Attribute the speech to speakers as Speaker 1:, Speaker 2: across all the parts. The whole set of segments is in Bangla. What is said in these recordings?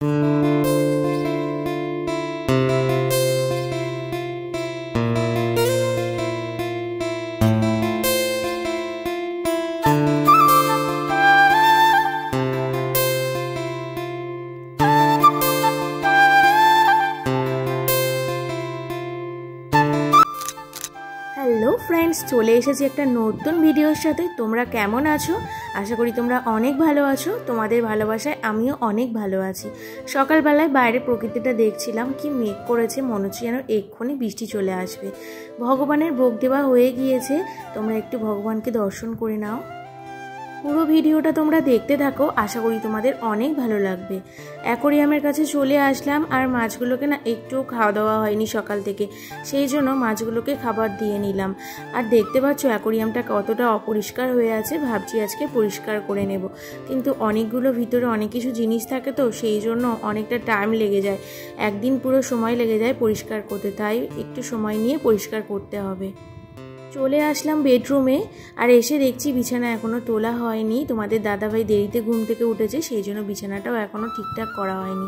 Speaker 1: হ্যালো ফ্রেন্ডস, চলে এসেছি একটা নতুন ভিডিওর সাথে। তোমরা কেমন আছো? আশা করি তোমরা অনেক ভালো আছো। তোমাদের ভালোবাসায় আমিও অনেক ভালো আছি। সকালবেলায় বাইরে প্রকৃতিটা দেখছিলাম, কি মেঘ করেছে, মনে হচ্ছে যেন এক্ষুনি বৃষ্টি চলে আসবে। ভগবানের ভোগ দেওয়া হয়ে গিয়েছে, তোমরা একটু ভগবানকে দর্শন করে নাও। পুরো ভিডিওটা তোমরা দেখতে থাকো, আশা করি তোমাদের অনেক ভালো লাগবে। অ্যাকোরিয়ামের কাছে চলে আসলাম, আর মাছগুলোকে না একটু খাওয়া দাওয়া হয়নি সকাল থেকে, সেই জন্য মাছগুলোকে খাবার দিয়ে নিলাম। আর দেখতে পাচ্ছ অ্যাকোরিয়ামটা কতটা অপরিষ্কার হয়ে আছে, ভাবছি আজকে পরিষ্কার করে নেব, কিন্তু অনেকগুলো ভিতরে অনেক কিছু জিনিস থাকে তো সেই জন্য অনেকটা টাইম লেগে যায়, একদিন পুরো সময় লেগে যায় পরিষ্কার করতে, তাই একটু সময় নিয়ে পরিষ্কার করতে হবে। চলে আসলাম বেডরুমে, আর এসে দেখছি বিছানা এখনও তোলা হয়নি। তোমাদের দাদাভাই দেরিতে ঘুম থেকে উঠেছে, সেই জন্য বিছানাটাও এখনও ঠিকঠাক করা হয়নি।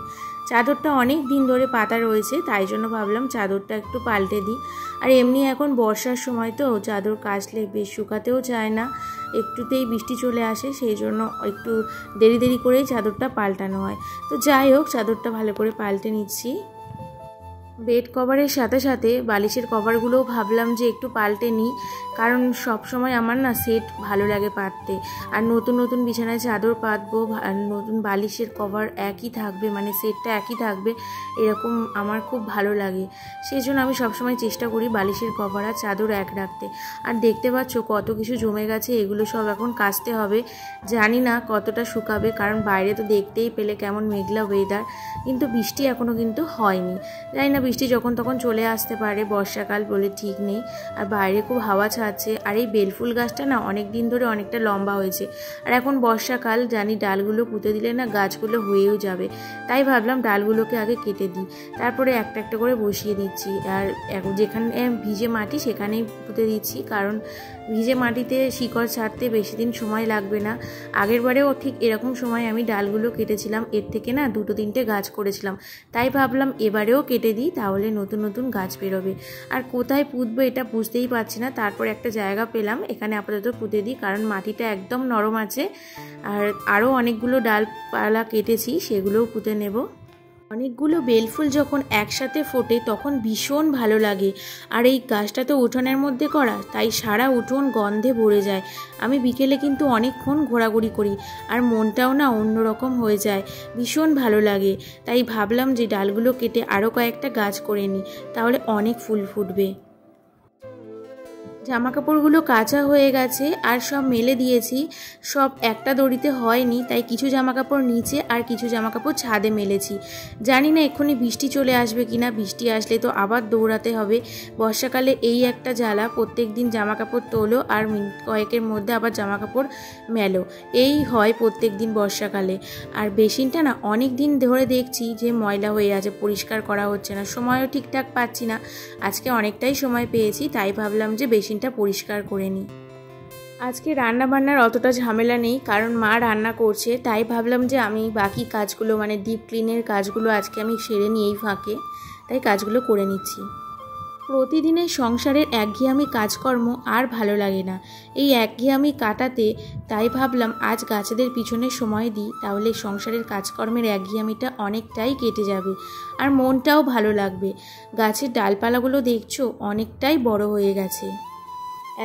Speaker 1: চাদরটা অনেক দিন ধরে পাতা রয়েছে, তাই জন্য ভাবলাম চাদরটা একটু পাল্টে দিই। আর এমনি এখন বর্ষার সময় তো চাদর কাচলে বেশ শুকাতেও চায় না, একটুতেই বৃষ্টি চলে আসে, সেই জন্য একটু দেরি দেরি করেই চাদরটা পাল্টানো হয়। তো যাই হোক, চাদরটা ভালো করে পাল্টে নিচ্ছি। বেড কভারের সাথে সাথে বালিশের কভারগুলোও ভাবলাম যে একটু পাল্টে নিই, কারণ সব সময় আমার না সেট ভালো লাগে পাততে। আর নতুন নতুন বিছানায় চাদর পাতবো, আর নতুন বালিশের কভার একই থাকবে, মানে সেটটা একই থাকবে, এরকম আমার খুব ভালো লাগে। সেই জন্য আমি সবসময় চেষ্টা করি বালিশের কভার আর চাদর এক রাখতে। আর দেখতে পাচ্ছ কত কিছু জমে গেছে, এগুলো সব এখন কাচতে হবে। জানি না কতটা শুকাবে, কারণ বাইরে তো দেখতেই পেলে কেমন মেঘলা ওয়েদার, কিন্তু বৃষ্টি এখনও কিন্তু হয়নি। জানি না বৃষ্টি যখন তখন চলে আসতে পারে, বর্ষাকাল বলে ঠিক নেই। আর বাইরে খুব হাওয়া ছাড়ছে, আর এই বেলফুল গাছটা না অনেক দিন ধরে অনেকটা লম্বা হয়েছে, আর এখন বর্ষাকাল, জানি ডালগুলো পুঁতে দিলে না গাছগুলো হয়েও যাবে, তাই ভাবলাম ডালগুলোকে আগে কেটে দিই, তারপরে একটা একটা করে বসিয়ে দিচ্ছি। আর যেখানে ভিজে মাটি সেখানেই পুঁতে দিচ্ছি, কারণ ভিজে মাটিতে শিকড় ছাড়তে বেশি দিন সময় লাগবে না। আগের বারেও ঠিক এরকম সময় আমি ডালগুলো কেটেছিলাম, এর থেকে না 2-3টে গাছ করেছিলাম, তাই ভাবলাম এবারেও কেটে দিই, তাহলে নতুন নতুন গাছ বেরোবে। আর কোথায় পুঁতবো এটা বুঝতেই পারছি না, তারপর একটা জায়গা পেলাম, এখানে আপাতত পুঁতে দিই, কারণ মাটিটা একদম নরম আছে। আর আরও অনেকগুলো ডালপালা কেটেছি, সেগুলোও পুঁতে নেব। অনেকগুলো বেলফুল যখন একসাথে ফোটে তখন ভীষণ ভালো লাগে। আর এই গাছটা তো উঠোনের মধ্যে করা, তাই সারা উঠোন গন্ধে ভরে যায়। আমি বিকেলে কিন্তু অনেকক্ষণ ঘোরাঘুরি করি, আর মনটাও না অন্যরকম হয়ে যায়, ভীষণ ভালো লাগে। তাই ভাবলাম যে ডালগুলো কেটে আরও কয়েকটা গাছ করে নিই, তাহলে অনেক ফুল ফুটবে। জামা কাপড়গুলো কাচা হয়ে গেছে, আর সব মেলে দিয়েছি। সব একটা দড়িতে হয়নি, তাই কিছু জামা কাপড় নিচে আর কিছু জামা কাপড় ছাদে মেলেছি। জানি না এক্ষুনি বৃষ্টি চলে আসবে কিনা, বৃষ্টি আসলে তো আবার দৌড়াতে হবে। বর্ষাকালে এই একটা জ্বালা, প্রত্যেক দিন জামা কাপড় তোলো আর মিনিট কয়েকের মধ্যে আবার জামা কাপড় মেলো, এই হয় প্রত্যেক দিন বর্ষাকালে। আর বেসিনটা না অনেক দিন ধরে দেখছি যে ময়লা হয়ে আছে, পরিষ্কার করা হচ্ছে না, সময়ও ঠিকঠাক পাচ্ছি না। আজকে অনেকটাই সময় পেয়েছি, তাই ভাবলাম যে বেসিনটা পরিষ্কার করে নিই। আজকে রান্না বান্নার অতটা ঝামেলা নেই, কারণ মা রান্না করছে, তাই ভাবলাম যে আমি বাকি কাজগুলো মানে ডিপ ক্লিনের কাজগুলো আজকে আমি সেরে নিই এই ফাঁকে, তাই কাজগুলো করে নিচ্ছি। প্রতিদিনের সংসারের একঘেয়েমি কাজকর্ম আর ভালো লাগে না, এই একঘেয়েমি কাটাতে তাই ভাবলাম আজ গাছেদের পিছনে সময় দিই, তাহলে সংসারের কাজকর্মের একঘেয়েমিটা অনেকটাই কেটে যাবে, আর মনটাও ভালো লাগবে। গাছের ডালপালাগুলো দেখছো অনেকটাই বড় হয়ে গেছে,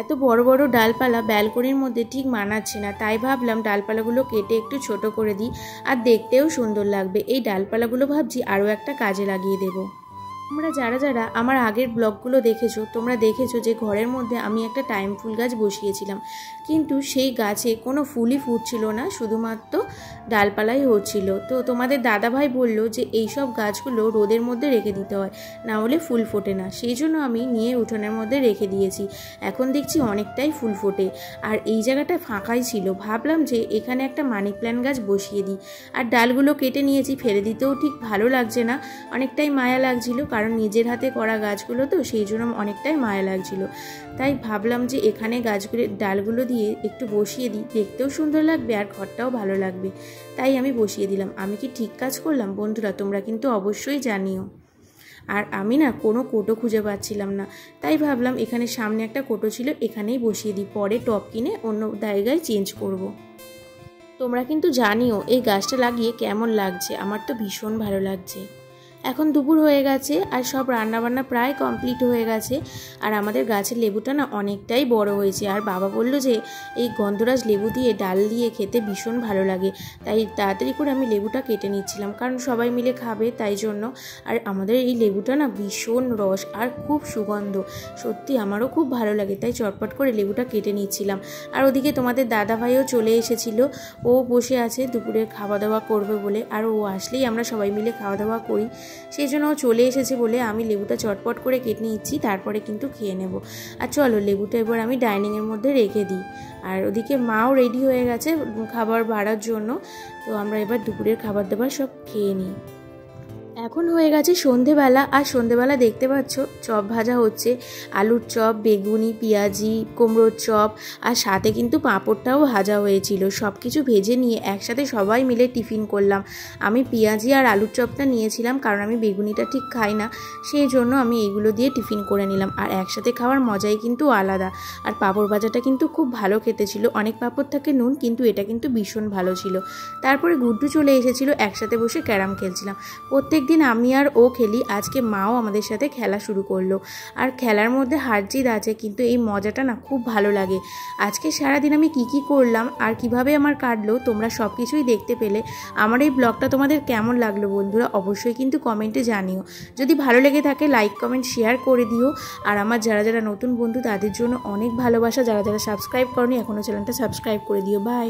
Speaker 1: এত বড় বড় ডালপালা ব্যালকনির মধ্যে ঠিক মানাচ্ছে না, তাই ভাবলাম ডালপালাগুলো কেটে একটু ছোট করে দিই, আর দেখতেও সুন্দর লাগবে। এই ডালপালাগুলো ভাবছি আরও একটা কাজে লাগিয়ে দেবো। তোমরা যারা যারা আমার আগের ব্লগগুলো দেখেছো, তোমরা দেখেছো যে ঘরের মধ্যে আমি একটা টাইম ফুল গাছ বসিয়েছিলাম, কিন্তু সেই গাছে কোনো ফুলই ফুটছিল না, শুধুমাত্র ডালপালাই হচ্ছিল। তো তোমাদের দাদাভাই বলল যে এইসব গাছগুলো রোদের মধ্যে রেখে দিতে হয়, না হলে ফুল ফোটে না, সেই জন্য আমি নিয়ে উঠোনের মধ্যে রেখে দিয়েছি। এখন দেখছি অনেকটাই ফুল ফোটে, আর এই জায়গাটা ফাঁকাই ছিল, ভাবলাম যে এখানে একটা মানি প্ল্যান্ট গাছ বসিয়ে দিই। আর ডালগুলো কেটে নিয়েছি, ফেলে দিতেও ঠিক ভালো লাগছে না, অনেকটাই মায়া লাগছিল, কারণ নিজের হাতে করা গাছগুলো তো সেই জন্য অনেকটাই মায়া লাগছিল। তাই ভাবলাম যে এখানে গাছগুলোর ডালগুলো দিয়ে একটু বসিয়ে দিই, দেখতেও সুন্দর লাগবে আর ঘরটাও ভালো লাগবে। তাই আমি বসিয়ে দিলাম। আমি কি ঠিক কাজ করলাম বন্ধুরা? তোমরা কিন্তু অবশ্যই জানিও। আর আমি না কোনো কোটো খুঁজে পাচ্ছিলাম না, তাই ভাবলাম এখানে সামনে একটা কোটো ছিল, এখানেই বসিয়ে দিই, পরে টব কিনে অন্য জায়গায় চেঞ্জ করব। তোমরা কিন্তু জানিও এই গাছটা লাগিয়ে কেমন লাগছে। আমার তো ভীষণ ভালো লাগছে। এখন দুপুর হয়ে গেছে আর সব রান্নাবান্না প্রায় কমপ্লিট হয়ে গেছে। আর আমাদের গাছের লেবুটা না অনেকটাই বড় হয়েছে। আর বাবা বলল যে এই গন্ধরাজ লেবু দিয়ে ডাল দিয়ে খেতে ভীষণ ভালো লাগে, তাই তাড়াতাড়ি করে আমি লেবুটা কেটে নিচ্ছিলাম, কারণ সবাই মিলে খাবে তাই জন্য। আর আমাদের এই লেবুটা না ভীষণ রস আর খুব সুগন্ধ, সত্যি আমারও খুব ভালো লাগে, তাই চটপট করে লেবুটা কেটে নিচ্ছিলাম। আর ওদিকে তোমাদের দাদা ভাইও চলে এসেছিল, ও বসে আছে দুপুরে খাওয়া দাওয়া করবে বলে। আর ও আসলেই আমরা সবাই মিলে খাওয়া দাওয়া করি, সেই জন্য ও চলে এসেছে বলে আমি লেবুটা চটপট করে কেটে নিচ্ছি, তারপরে কিন্তু খেয়ে নেব। আর চলো লেবুটা এবার আমি ডাইনিংয়ের মধ্যে রেখে দিই। আর ওদিকে মাও রেডি হয়ে গেছে খাবার বাড়ার জন্য, তো আমরা এবার দুপুরের খাবার দাবার সব খেয়ে নিই। এখন হয়ে গেছে সন্ধেবেলা, আর সন্ধেবেলা দেখতে পাচ্ছ চপ ভাজা হচ্ছে, আলুর চপ, বেগুনি, পেঁয়াজি, কুমড়োর চপ, আর সাথে কিন্তু পাঁপড়টাও ভাজা হয়েছিল। সব কিছু ভেজে নিয়ে একসাথে সবাই মিলে টিফিন করলাম। আমি পেঁয়াজি আর আলুর চপটা নিয়েছিলাম, কারণ আমি বেগুনিটা ঠিক খাই না, সেই জন্য আমি এইগুলো দিয়ে টিফিন করে নিলাম। আর একসাথে খাওয়ার মজাই কিন্তু আলাদা। আর পাঁপড় ভাজাটা কিন্তু খুব ভালো খেতে ছিল, অনেক পাঁপড় থাকে নুন, কিন্তু এটা কিন্তু ভীষণ ভালো ছিল। তারপরে গুড্ডু চলে এসেছিল, একসাথে বসে ক্যারাম খেলছিলাম। প্রত্যেক দিন আমি আর ও খেলি, আজকে মাও আমাদের সাথে খেলা শুরু করলো। আর খেলার মধ্যে হার জিত আছে, কিন্তু এই মজাটা না খুব ভালো লাগে। আজকে সারাদিন আমি কি করলাম আর কিভাবে আমার কাটলো তোমরা সব কিছুই দেখতে পেলে। আমার এই ব্লগটা তোমাদের কেমন লাগলো বন্ধুরা অবশ্যই কিন্তু কমেন্টে জানিও। যদি ভালো লেগে থাকে লাইক কমেন্ট শেয়ার করে দিও। আর আমার যারা যারা নতুন বন্ধু তাদের জন্য অনেক ভালোবাসা, যারা যারা সাবস্ক্রাইব করনি এখনও চ্যানেলটা সাবস্ক্রাইব করে দিও। বাই।